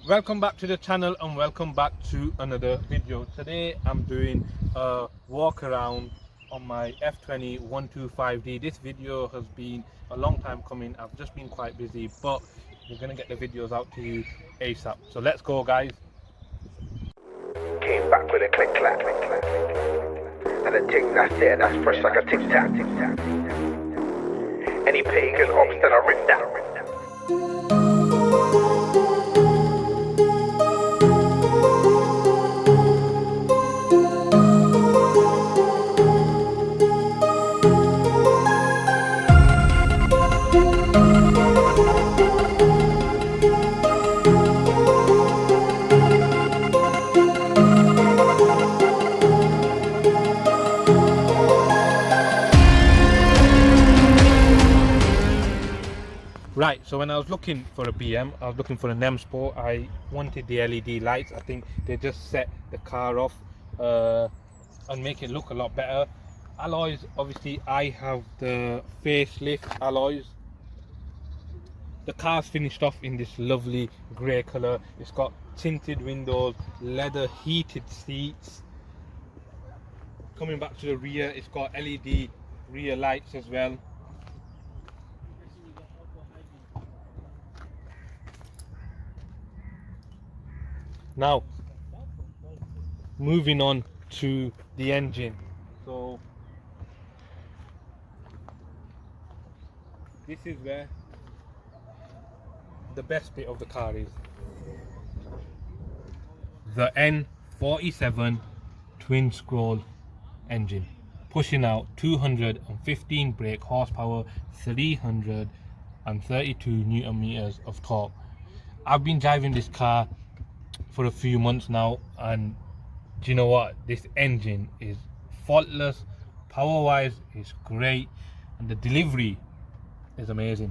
Welcome back to the channel and welcome back to another video. Today I'm doing a walk around on my F20 125D. This video has been a long time coming. I've just been quite busy, but we're gonna get the videos out to you ASAP. So let's go, guys. Came back with a click clack, and a tick, that's it, that's fresh like a tic tac. Any pagan ops that I rip down. Right, so when I was looking for a BM, I was looking for an M Sport. I wanted the LED lights. I think they just set the car off and make it look a lot better. Alloys, obviously I have the Facelift alloys. The car's finished off in this lovely grey colour. It's got tinted windows, leather heated seats. Coming back to the rear, it's got LED rear lights as well. Now, moving on to the engine. So this is where the best bit of the car is. The N47 twin scroll engine, pushing out 215 brake horsepower, 332 Newton meters of torque. I've been driving this car for a few months now, and do you know what? This engine is faultless. Power wise is great, and the delivery is amazing.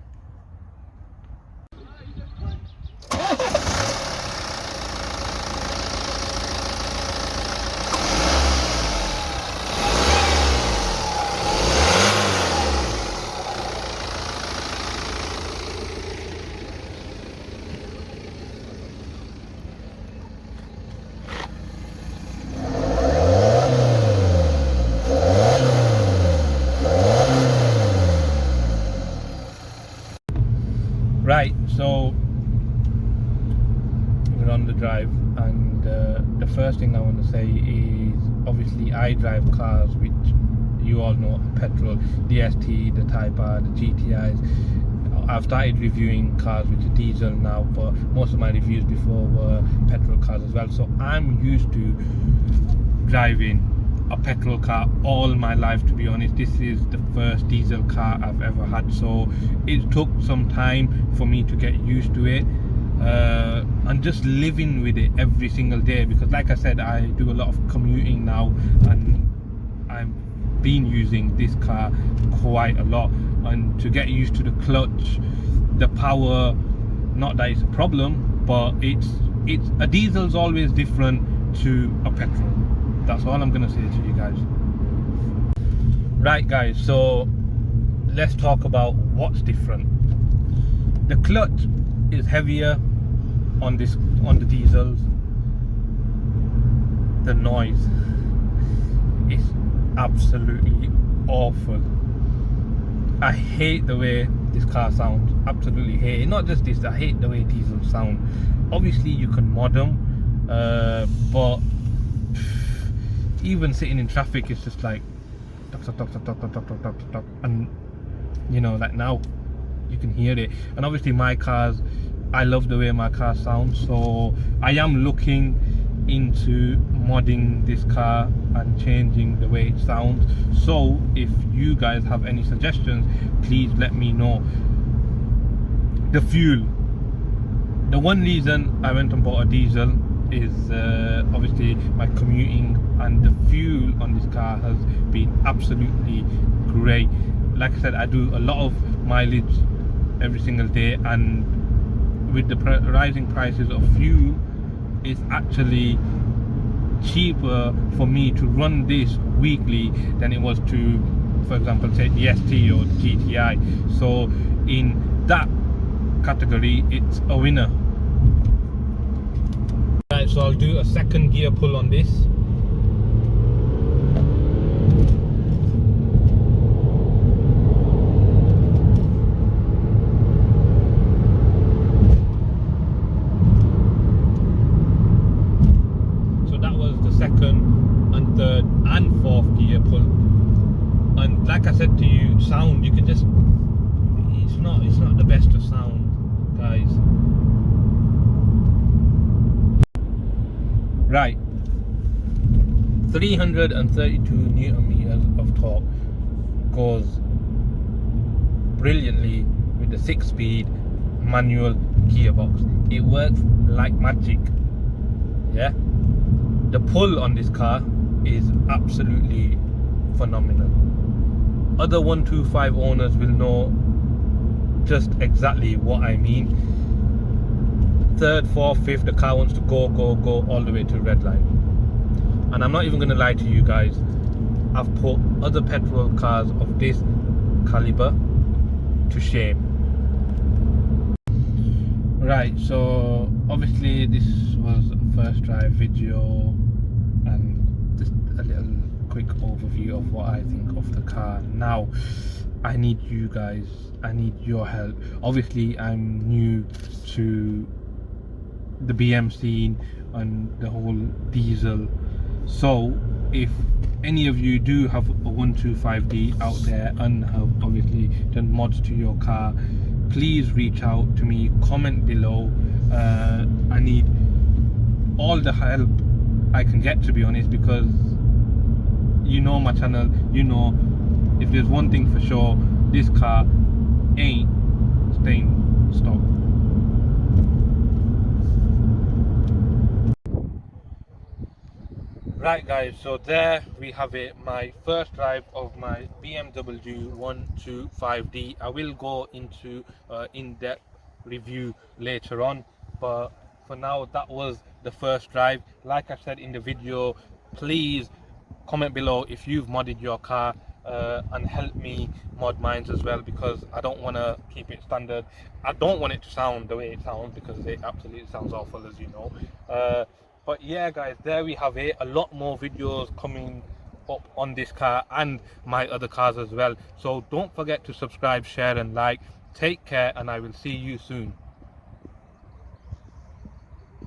Right, so we're on the drive, and the first thing I want to say is, obviously I drive cars which you all know are petrol, the ST, the Type R, the GTIs. I've started reviewing cars which are diesel now, but most of my reviews before were petrol cars as well. So I'm used to driving a petrol car all my life, to be honest. This is the first diesel car I've ever had, so it took some time for me to get used to it and just living with it every single day, because like I said, I do a lot of commuting now and I've been using this car quite a lot, and to get used to the clutch, the power, not that it's a problem, but it's a diesel's always different to a petrol. That's all I'm gonna say to you guys. Right guys, so let's talk about what's different. The clutch is heavier on the diesels. The noise is absolutely awful. I hate the way this car sounds. Absolutely hate it. Not just this, I hate the way diesels sound. Obviously you can mod them, but even sitting in traffic, it's just like and you know, like now you can hear it. And obviously my cars, I love the way my car sounds, so I am looking into modding this car and changing the way it sounds. So if you guys have any suggestions, please let me know. The fuel, the one reason I went and bought a diesel is obviously my commuting, and the fuel on this car has been absolutely great. Like I said, I do a lot of mileage every single day, and with the rising prices of fuel, it's actually cheaper for me to run this weekly than it was to, for example, say the ST or the GTI. So in that category, it's a winner. so I'll do a second gear pull on this. So that was the second and third and fourth gear pull. And like I said to you, sound, you can just, it's not the best of sound, guys. Right, 332 Newton meters of torque goes brilliantly with the 6-speed manual gearbox. It works like magic. Yeah, the pull on this car is absolutely phenomenal. Other 125 owners will know just exactly what I mean. Third, fourth, fifth, the car wants to go all the way to red line. And I'm not even going to lie to you guys, I've put other petrol cars of this caliber to shame. Right, so obviously this was a first drive video and just a little quick overview of what I think of the car. Now I need you guys, I need your help. Obviously I'm new to the BM scene and the whole diesel, so if any of you do have a 125D out there and have obviously done mods to your car, please reach out to me, comment below. I need all the help I can get, to be honest, because you know my channel, you know if there's one thing for sure, this car ain't staying stock. Right guys, so there we have it, my first drive of my BMW 125D. I will go into in-depth review later on, but for now that was the first drive. Like I said in the video, please comment below if you've modded your car and help me mod mine as well, because I don't want to keep it standard. I don't want it to sound the way it sounds, because it absolutely sounds awful, as you know. But yeah guys, there we have it. A lot more videos coming up on this car and my other cars as well, so don't forget to subscribe, share and like. Take care, and I will see you soon.